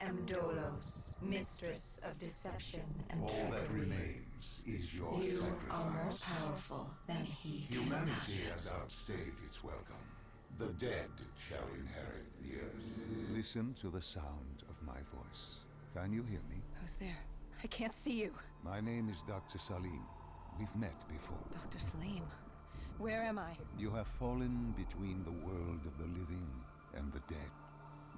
am Dolos, mistress of deception and All trickery. that remains is your You sacrifice. are more powerful than he can Humanity imagine. has outstayed its welcome. The dead shall inherit the earth. Listen to the sound of my voice. Can you hear me? Who's there? I can't see you. My name is Dr. Salim. We've met before. Dr. Salim. Where am I? You have fallen between the world of the living and the dead.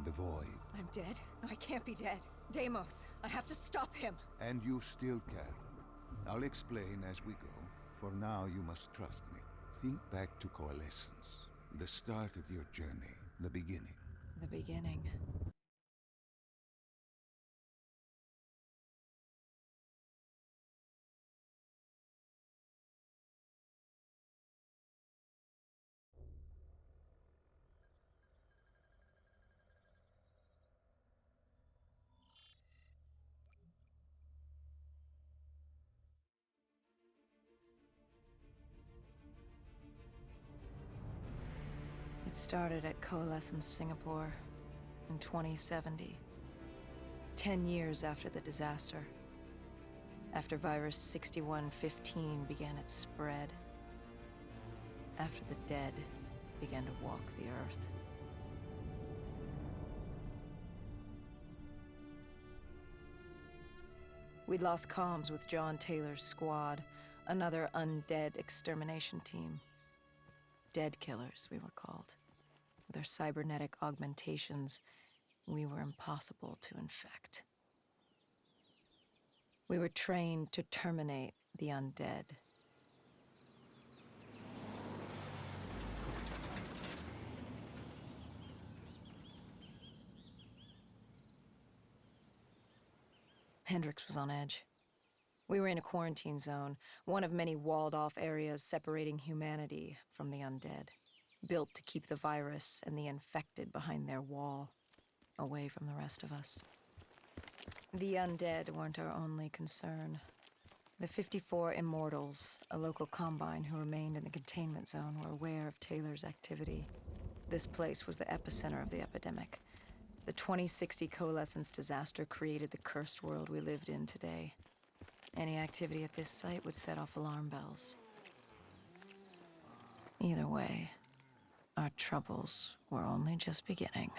The void. I'm dead? No, I can't be dead. Deimos, I have to stop him. And you still can. I'll explain as we go. For now, you must trust me. Think back to Coalescence. The start of your journey. The beginning. The beginning. It started at Coalescence Singapore in 2070. 10 years after the disaster. After Virus 6115 began its spread. After the dead began to walk the earth. We'd lost comms with John Taylor's squad, another undead extermination team. Dead killers, we were called. With our cybernetic augmentations, we were impossible to infect. We were trained to terminate the undead. Hendricks was on edge. We were in a quarantine zone, one of many walled-off areas separating humanity from the undead, built to keep the virus and the infected behind their wall, away from the rest of us. The undead weren't our only concern. The 54 Immortals, a local combine who remained in the containment zone, were aware of Taylor's activity. This place was the epicenter of the epidemic. The 2060 Coalescence disaster created the cursed world we lived in today. Any activity at this site would set off alarm bells. Either way, our troubles were only just beginning.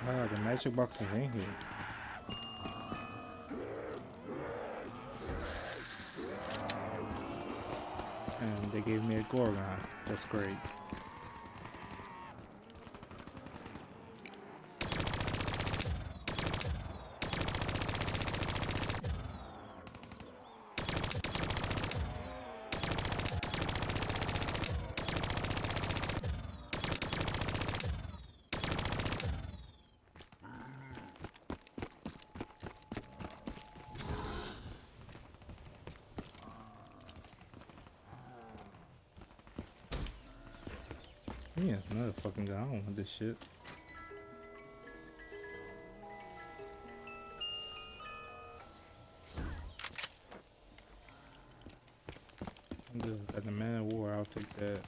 Ah, the magic box is in here. And they gave me a Gorgon. That's great. Yeah, another fucking gun. I don't want this shit. I'm good. At the Man of War, I'll take that.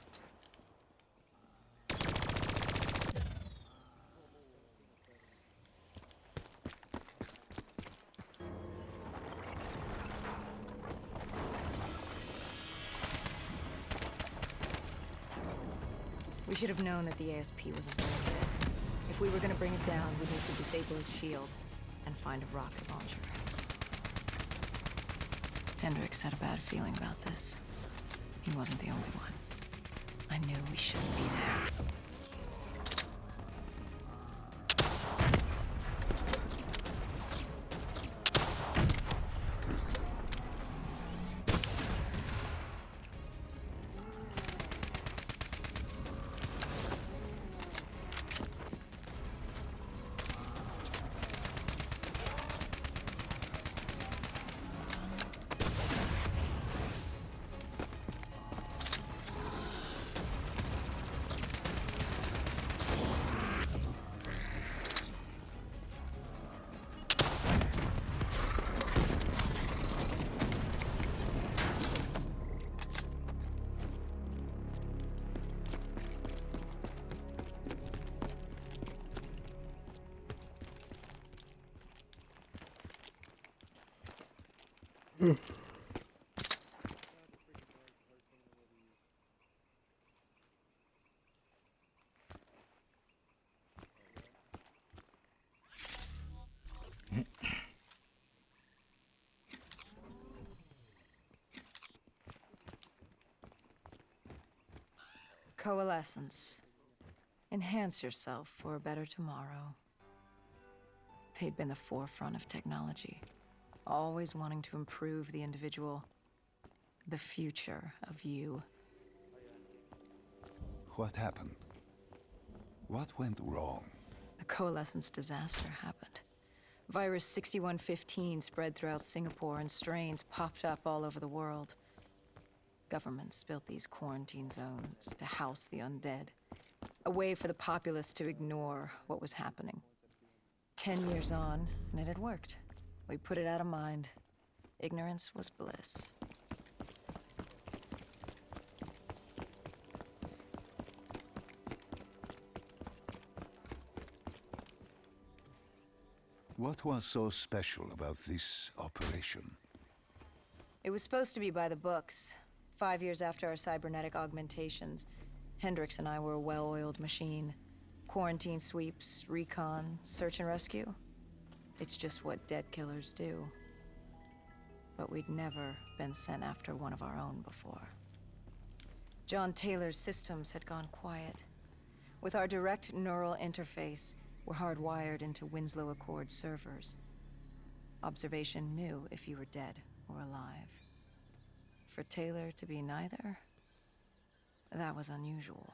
We should have known that the ASP was a bullshit. If we were gonna bring it down, we'd need to disable his shield. and find a rocket launcher. Hendricks had a bad feeling about this. He wasn't the only one. I knew we shouldn't be there. Coalescence. Enhance yourself for a better tomorrow. They'd been the forefront of technology, always wanting to improve the individual, the future of you. What happened? What went wrong? The Coalescence disaster happened. Virus 6115 spread throughout Singapore and strains popped up all over the world. Governments built these quarantine zones to house the undead, a way for the populace to ignore what was happening. 10 years on, and it had worked. We put it out of mind. Ignorance was bliss. What was so special about this operation? It was supposed to be by the books. 5 years after our cybernetic augmentations, Hendricks and I were a well-oiled machine. Quarantine sweeps, recon, search and rescue. It's just what dead killers do. But we'd never been sent after one of our own before. John Taylor's systems had gone quiet. With our direct neural interface, we're hardwired into Winslow Accord servers. Observation knew if you were dead or alive. For Taylor to be neither, that was unusual.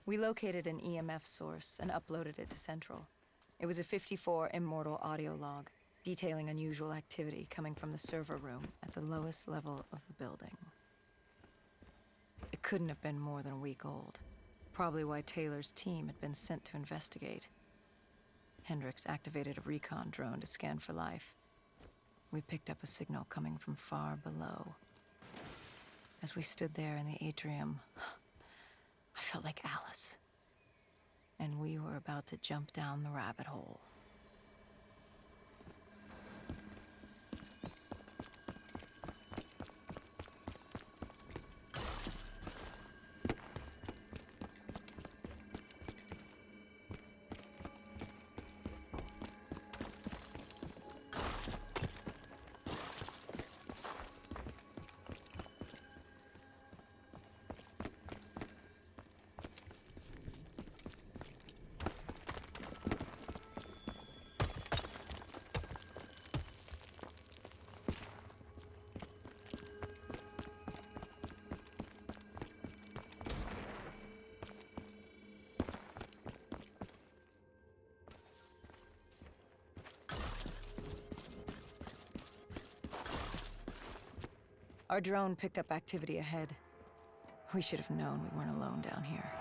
We located an EMF source and uploaded it to Central. It was a 54 immortal audio log, detailing unusual activity coming from the server room at the lowest level of the building. It couldn't have been more than a week old, probably why Taylor's team had been sent to investigate. Hendricks activated a recon drone to scan for life. We picked up a signal coming from far below. As we stood there in the atrium, I felt like Alice. And we were about to jump down the rabbit hole. Our drone picked up activity ahead. We should have known we weren't alone down here.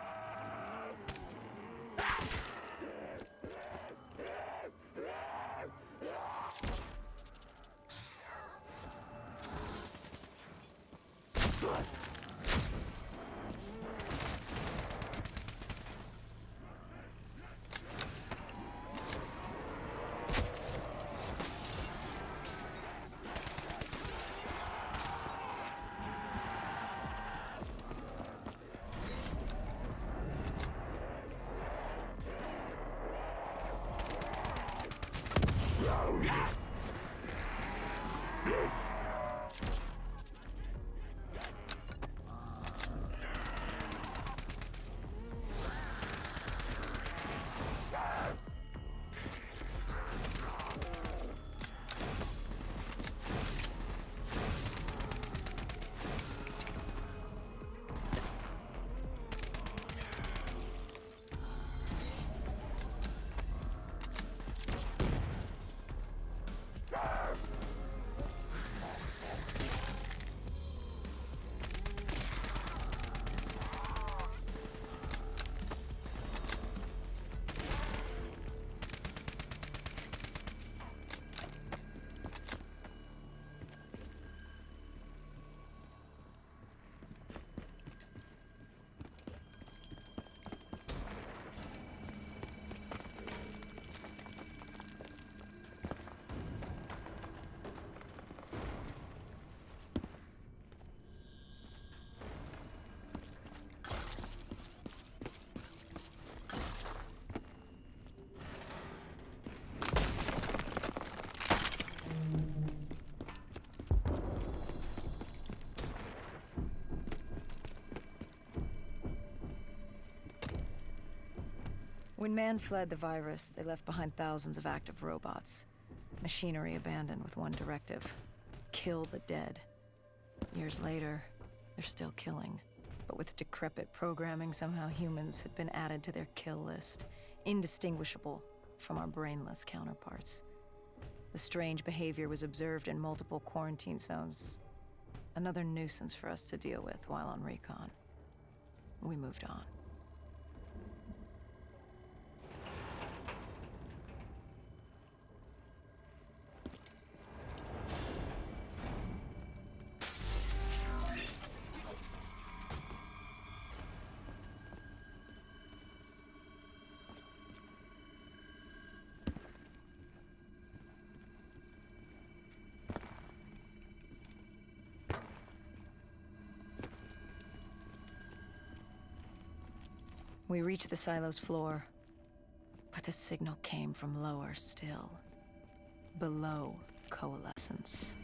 When man fled the virus, they left behind thousands of active robots. Machinery abandoned with one directive: kill the dead. Years later, they're still killing. But with decrepit programming, somehow humans had been added to their kill list, indistinguishable from our brainless counterparts. The strange behavior was observed in multiple quarantine zones. Another nuisance for us to deal with while on recon. We moved on. We reached the silo's floor, but the signal came from lower still, below Coalescence.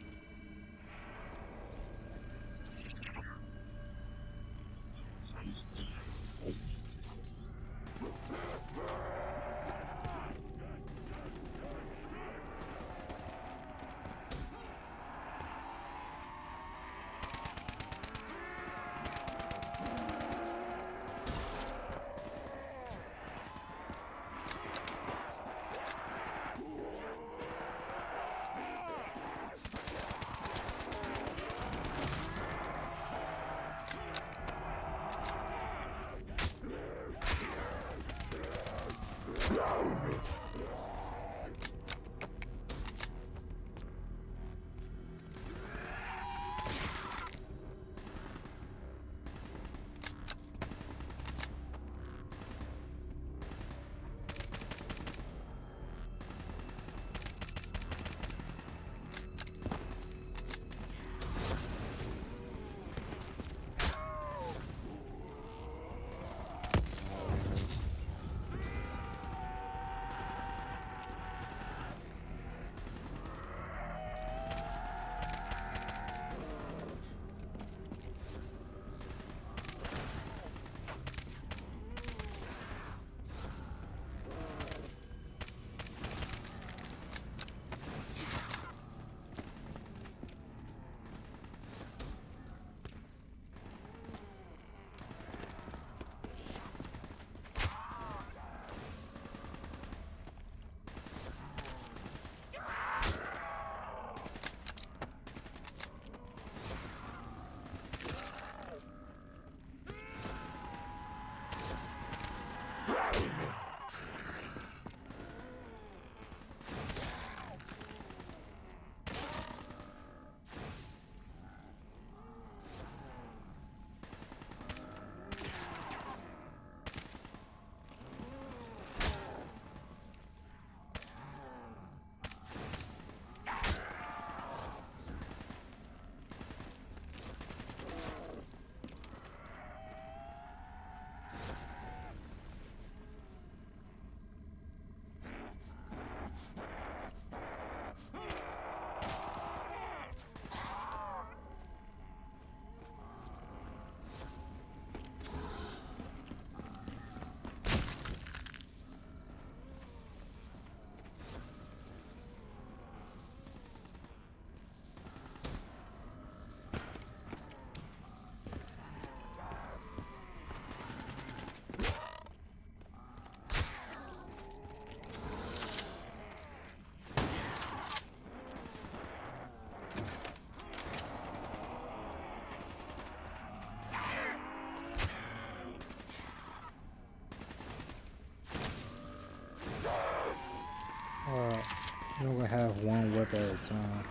You're gonna have one weapon at a time.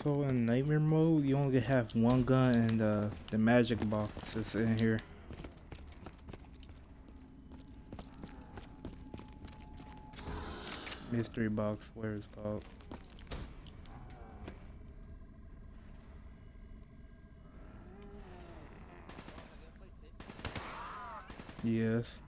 So in nightmare mode, you only have one gun and the magic box is in here. Mystery box, where it's called. Yes.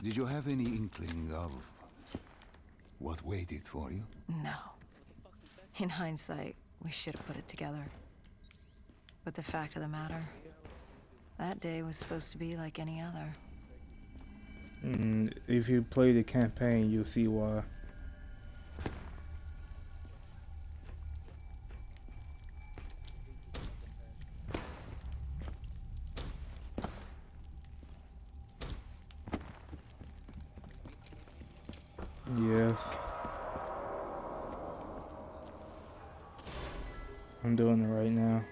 Did you have any inkling of what waited for you? No. In hindsight, we should have put it together. But the fact of the matter, that day was supposed to be like any other. If you play the campaign, you'll see why. Yes. I'm doing it right now.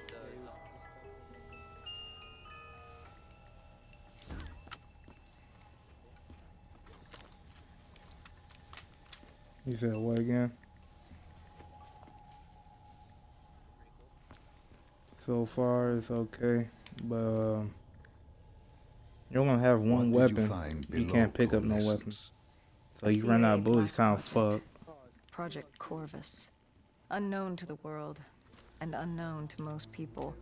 You said what again? So far it's okay, but you're gonna have one What did you weapon. find You below can't pick up no Coalescence? weapons. So you run out of bullets, kind of fucked. Project Corvus. Unknown to the world, and unknown to most people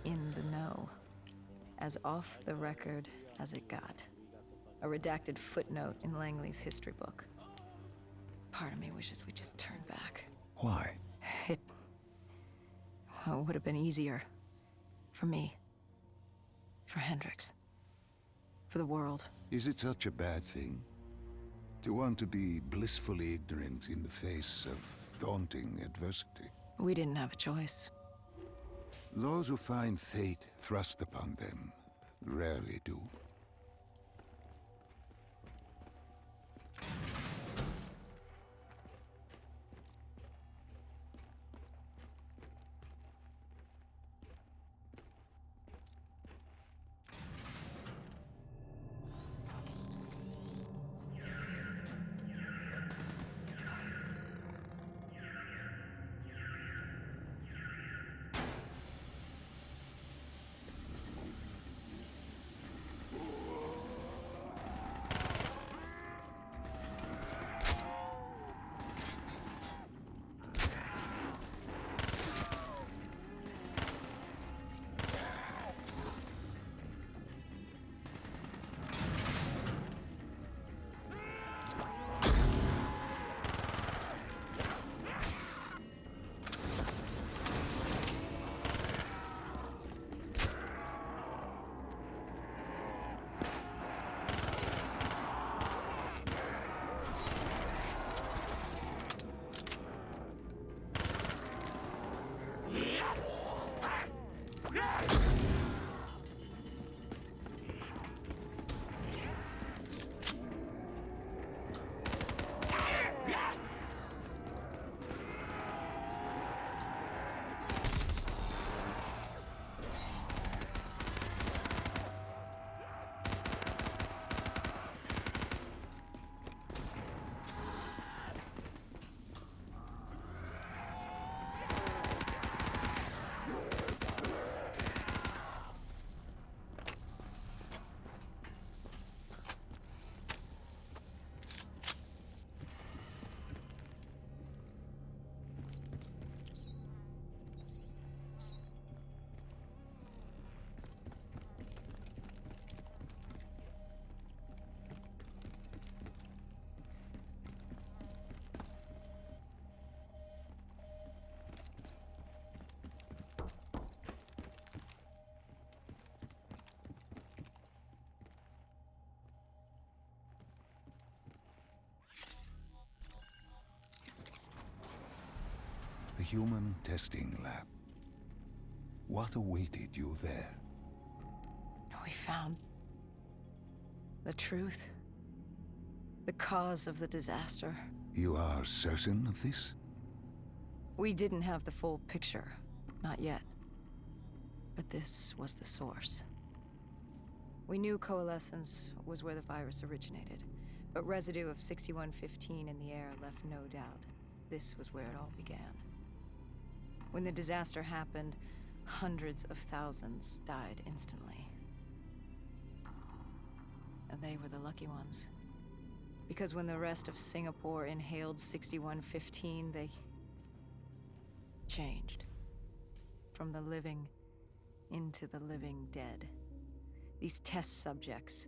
in the know. As off the record as it got. A redacted footnote in Langley's history book. Part of me wishes we just turned back. Why? It would have been easier. For me. For Hendricks. For the world. Is it such a bad thing? To want to be blissfully ignorant in the face of daunting adversity? We didn't have a choice. Those who find fate thrust upon them rarely do. human testing lab. What awaited you there? We found the truth. The cause of the disaster. You are certain of this? We didn't have the full picture. Not yet. But this was the source. We knew coalescence was where the virus originated, but residue of 6115 in the air left no doubt. This was where it all began. When the disaster happened, hundreds of thousands died instantly. And they were the lucky ones. Because when the rest of Singapore inhaled 6115, they changed. From the living into the living dead. These test subjects,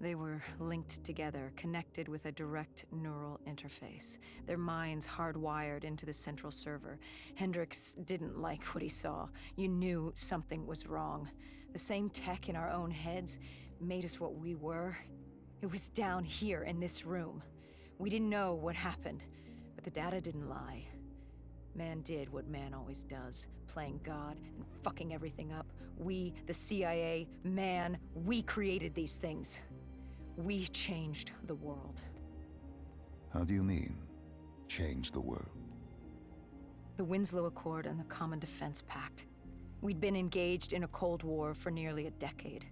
they were linked together, connected with a direct neural interface. Their minds hardwired into the central server. Hendricks didn't like what he saw. You knew something was wrong. The same tech in our own heads made us what we were. It was down here in this room. We didn't know what happened, but the data didn't lie. Man did what man always does, playing God and fucking everything up. We, the CIA, man, we created these things. We changed the world. How do you mean, change the world? The Winslow Accord and the Common Defense Pact. We'd been engaged in a Cold War for nearly a decade.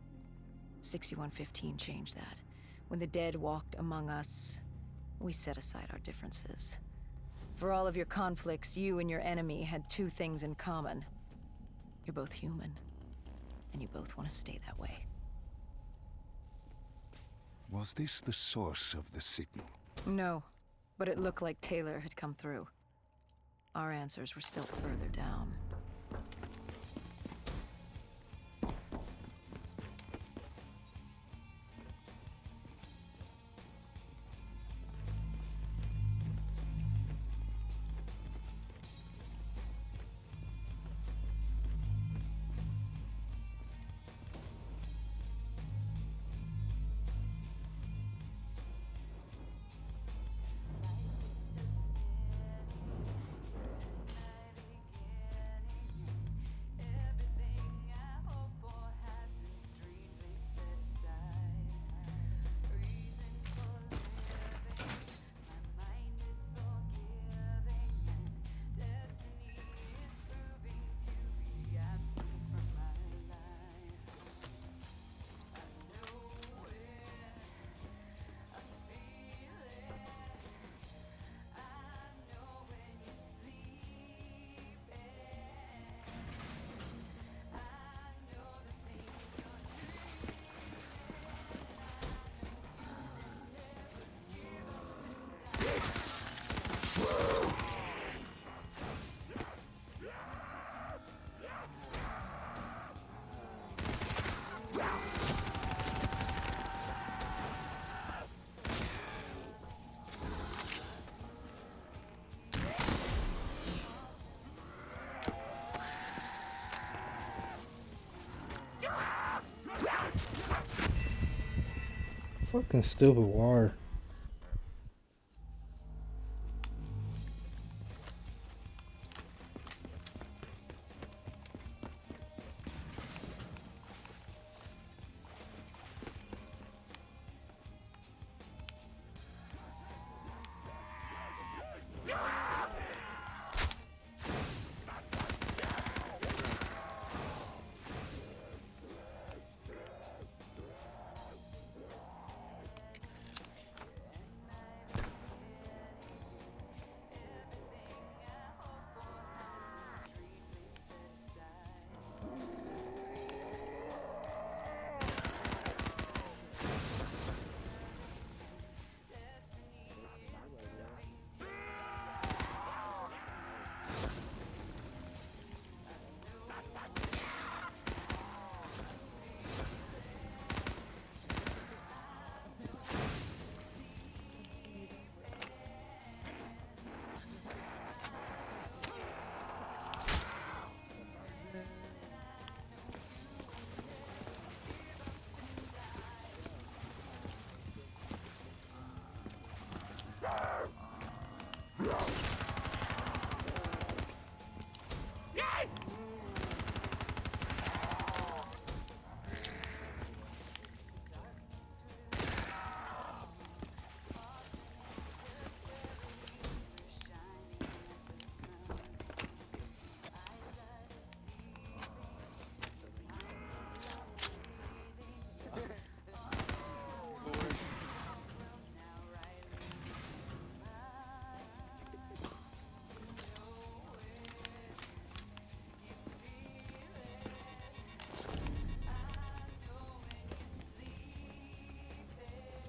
6115 changed that. When the dead walked among us, we set aside our differences. For all of your conflicts, you and your enemy had two things in common. You're both human, and you both want to stay that way. Was this the source of the signal? No, but it looked like Taylor had come through. Our answers were still further down. Fucking stupid war.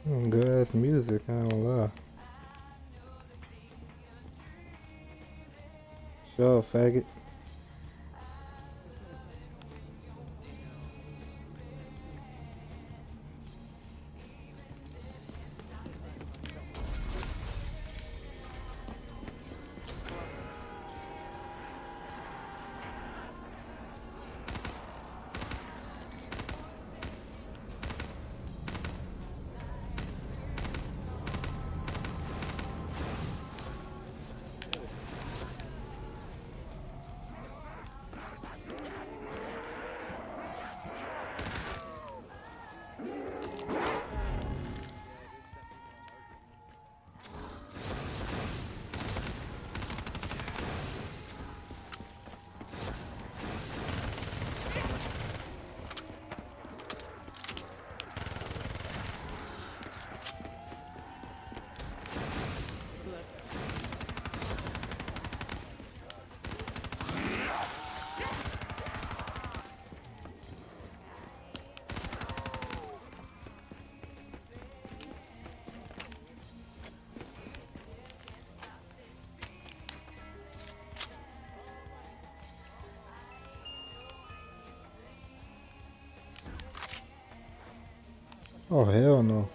Good ass music, I ain't gonna lie. Sure, faggot. Oh hell no.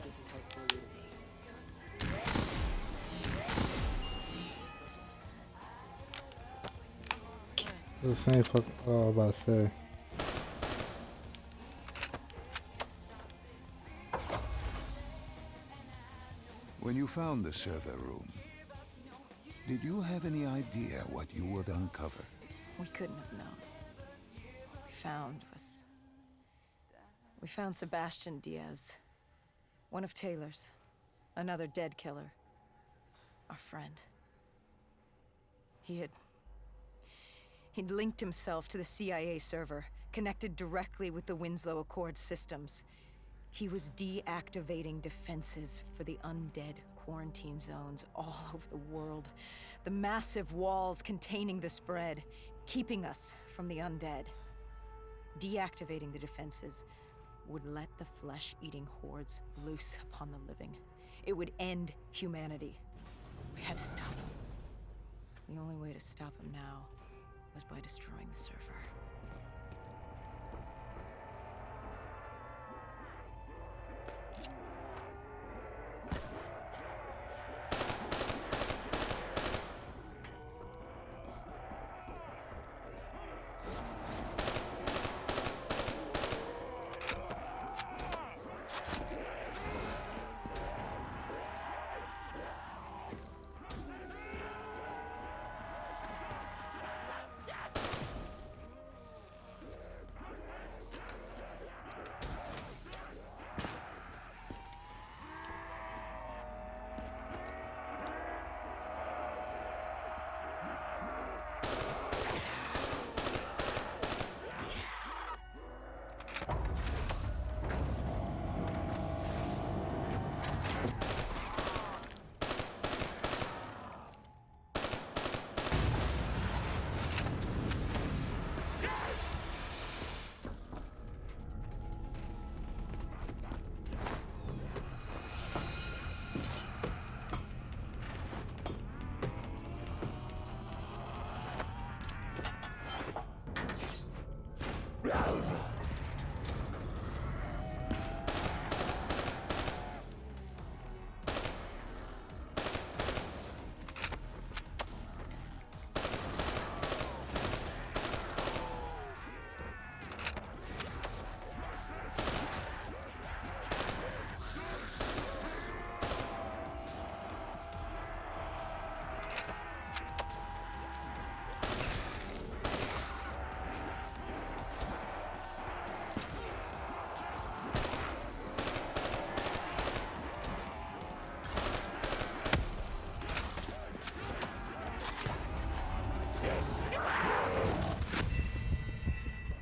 The same fuck. Oh, I was about to say. When you found the server room, did you have any idea what you would uncover? We couldn't have known. We found Sebastian Diaz. One of Taylor's. Another dead killer. Our friend. He'd linked himself to the CIA server, connected directly with the Winslow Accord systems. He was deactivating defenses for the undead quarantine zones all over the world. The massive walls containing the spread, keeping us from the undead. Deactivating the defenses would let the flesh-eating hordes loose upon the living. It would end humanity. We had to stop him. The only way to stop him now was by destroying the server.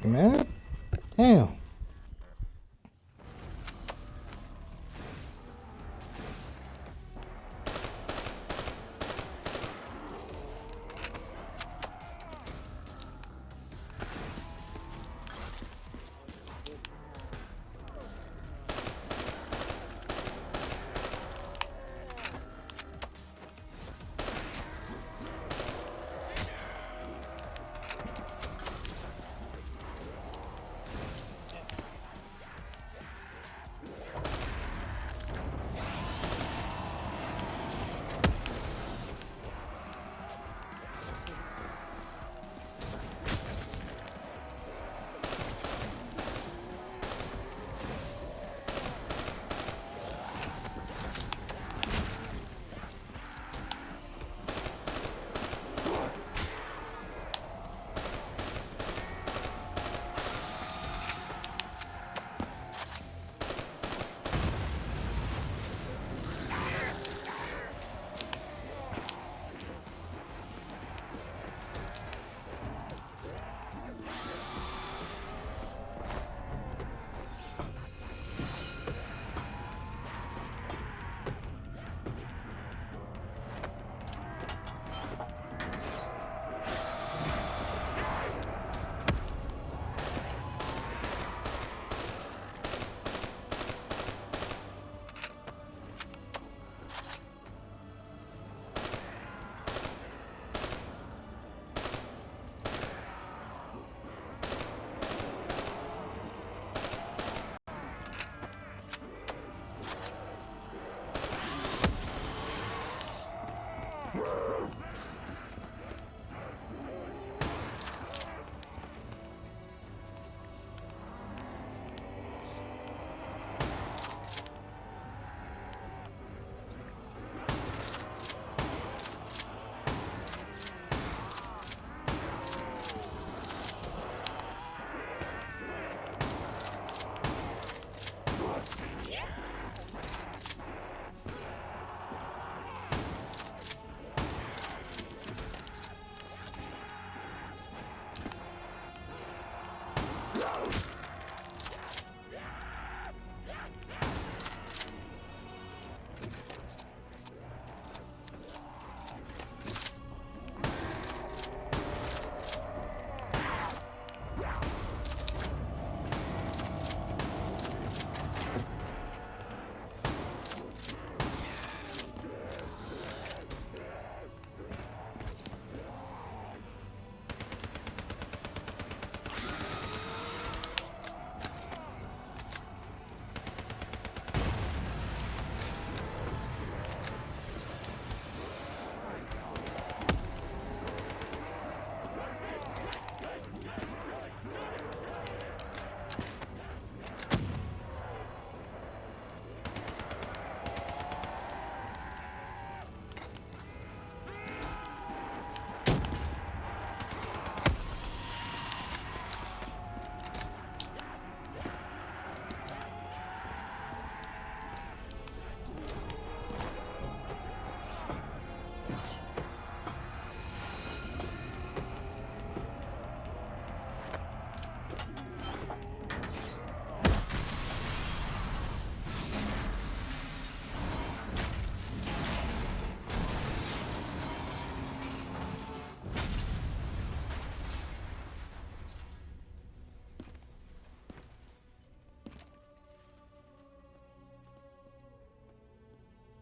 Man, damn.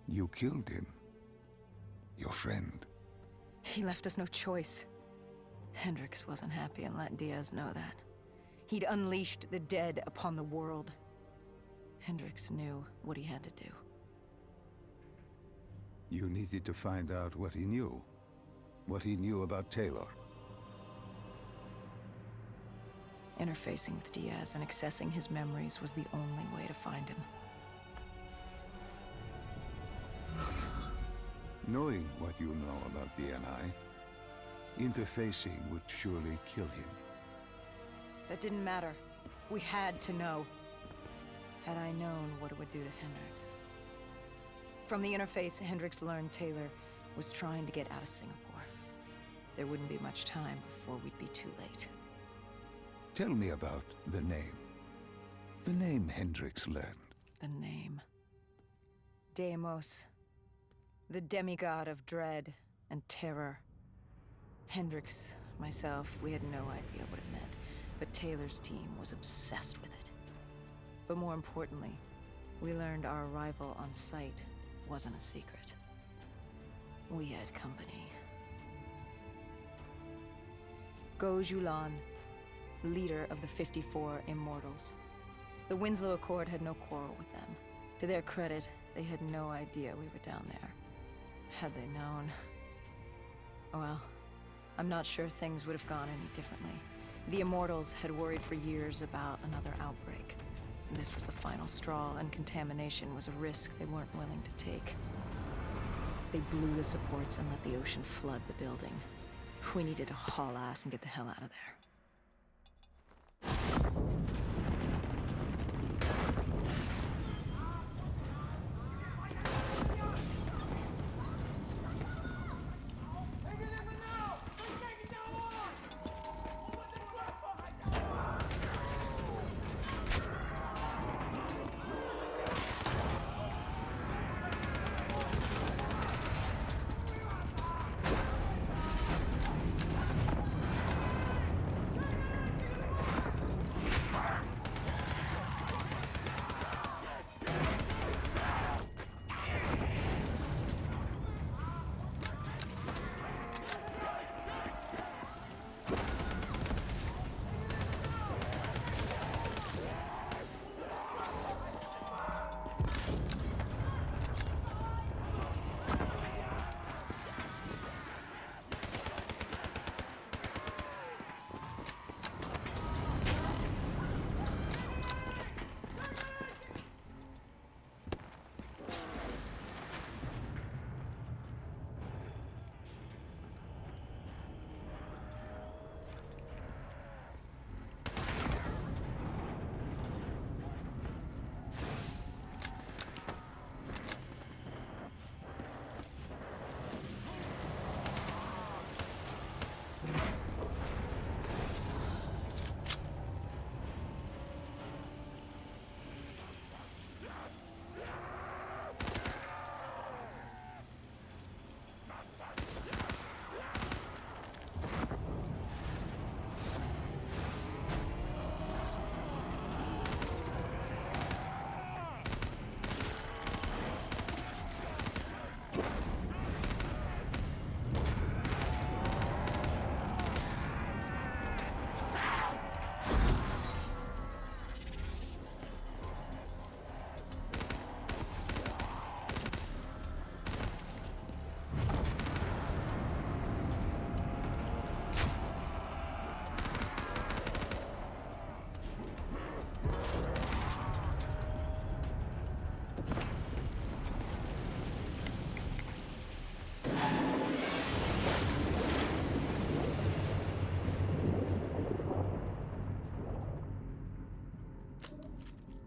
You killed him. Your friend. He left us no choice. Hendricks wasn't happy and let Diaz know that. He'd unleashed the dead upon the world. Hendricks knew what he had to do. You needed to find out what he knew. What he knew about Taylor. Interfacing with Diaz and accessing his memories was the only way to find him. Knowing what you know about DNI, interfacing would surely kill him. That didn't matter. We had to know. Had I known what it would do to Hendricks. From the interface, Hendricks learned Taylor was trying to get out of Singapore. There wouldn't be much time before we'd be too late. Tell me about the name. The name Hendricks learned. The name. Deimos. The demigod of dread and terror. Hendricks, myself, we had no idea what it meant, but Taylor's team was obsessed with it. But more importantly, we learned our arrival on site wasn't a secret. We had company. Go Julan, leader of the 54 Immortals. The Winslow Accord had no quarrel with them. To their credit, they had no idea we were down there. Had they known... Well, I'm not sure things would have gone any differently. The Immortals had worried for years about another outbreak. This was the final straw, and contamination was a risk they weren't willing to take. They blew the supports and let the ocean flood the building. We needed to haul ass and get the hell out of there.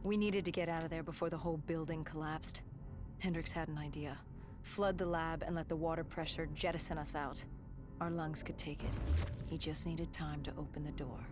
We needed to get out of there before the whole building collapsed. Hendricks had an idea. Flood the lab and let the water pressure jettison us out. Our lungs could take it. He just needed time to open the door.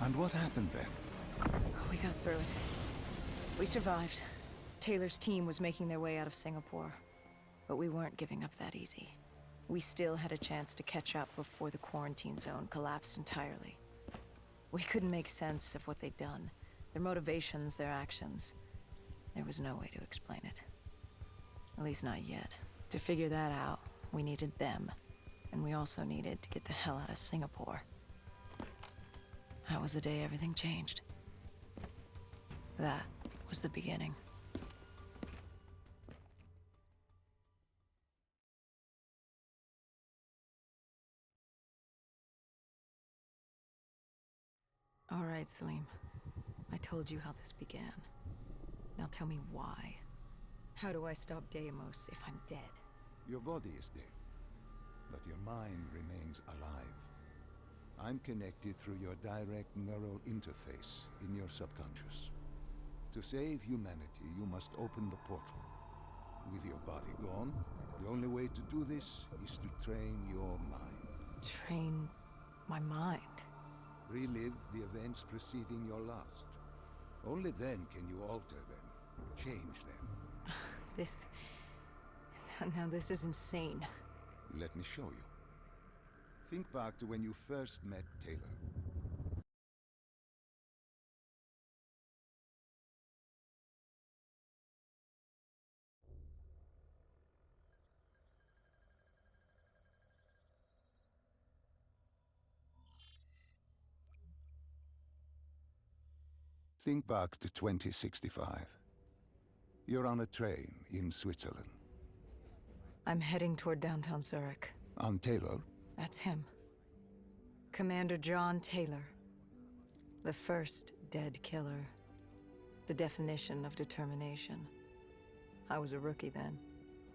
And what happened then? We got through it. We survived. Taylor's team was making their way out of Singapore. But we weren't giving up that easy. We still had a chance to catch up before the quarantine zone collapsed entirely. We couldn't make sense of what they'd done. Their motivations, their actions. There was no way to explain it. At least not yet. To figure that out, we needed them. And we also needed to get the hell out of Singapore. That was the day everything changed. That was the beginning. All right, Salim. I told you how this began. Now tell me why. How do I stop Deimos if I'm dead? Your body is dead, but your mind remains alive. I'm connected through your direct neural interface in your subconscious. To save humanity, you must open the portal. With your body gone, the only way to do this is to train your mind. Train my mind? Relive the events preceding your last. Only then can you alter them, change them. This... Now this is insane. Let me show you. Think back to when you first met Taylor. Think back to 2065. You're on a train in Switzerland. I'm heading toward downtown Zurich. On Taylor? That's him. Commander John Taylor. The first dead killer. The definition of determination. I was a rookie then.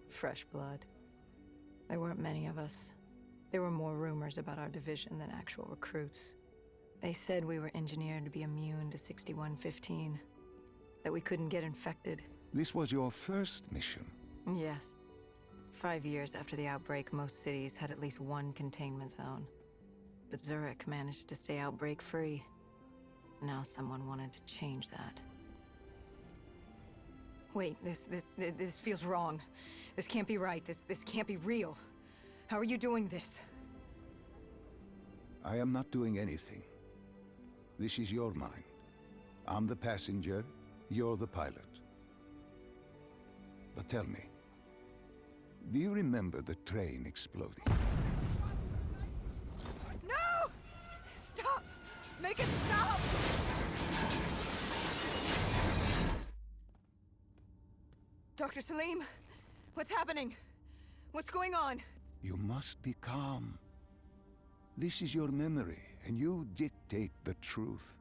Fresh blood. There weren't many of us. There were more rumors about our division than actual recruits. They said we were engineered to be immune to 6115. That we couldn't get infected. This was your first mission? Yes. 5 years after the outbreak, most cities had at least one containment zone. But Zurich managed to stay outbreak-free. Now someone wanted to change that. Wait, this feels wrong. This can't be right. This can't be real. How are you doing this? I am not doing anything. This is your mind. I'm the passenger, you're the pilot. But tell me, do you remember the train exploding? No! Stop! Make it stop! Dr. Salim, what's happening? What's going on? You must be calm. This is your memory, and you dictate the truth.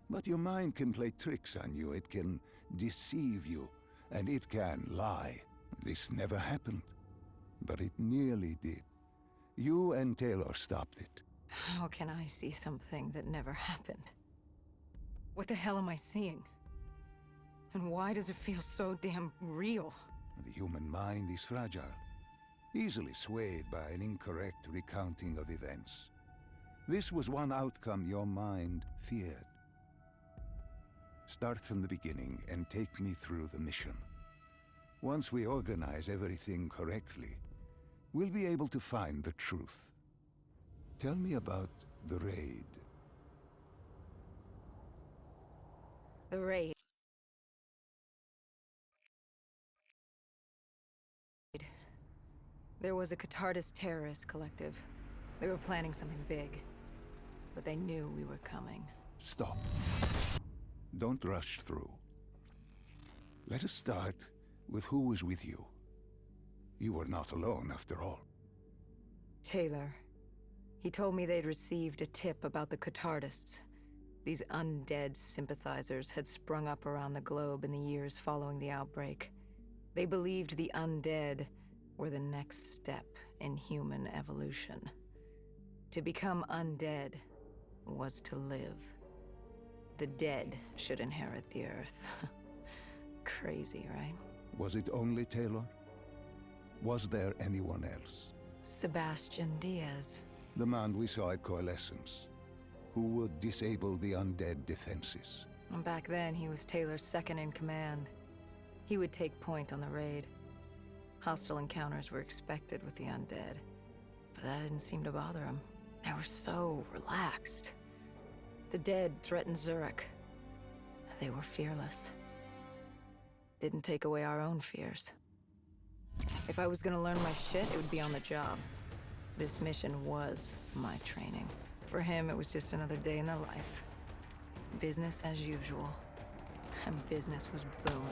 But your mind can play tricks on you. It can deceive you, and it can lie. This never happened, but it nearly did. You and Taylor stopped it. How can I see something that never happened? What the hell am I seeing? And why does it feel so damn real? The human mind is fragile, easily swayed by an incorrect recounting of events. This was one outcome your mind feared. Start from the beginning and take me through the mission. Once we organize everything correctly, we'll be able to find the truth. Tell me about the raid. The raid. There was a Catardist terrorist collective. They were planning something big, but they knew we were coming. Stop. Don't rush through. Let us start with who was with you. You were not alone, after all. Taylor. He told me they'd received a tip about the Catardists. These undead sympathizers had sprung up around the globe in the years following the outbreak. They believed the undead were the next step in human evolution. To become undead was to live. The dead should inherit the Earth. Crazy, right? Was it only Taylor? Was there anyone else? Sebastian Diaz. The man we saw at Coalescence, who would disable the undead defenses. And back then, he was Taylor's second in command. He would take point on the raid. Hostile encounters were expected with the undead, but that didn't seem to bother him. They were so relaxed. The dead threatened Zurich. They were fearless. Didn't take away our own fears. If I was gonna learn my shit, it would be on the job. This mission was my training. For him, it was just another day in the life. Business as usual. And business was booming.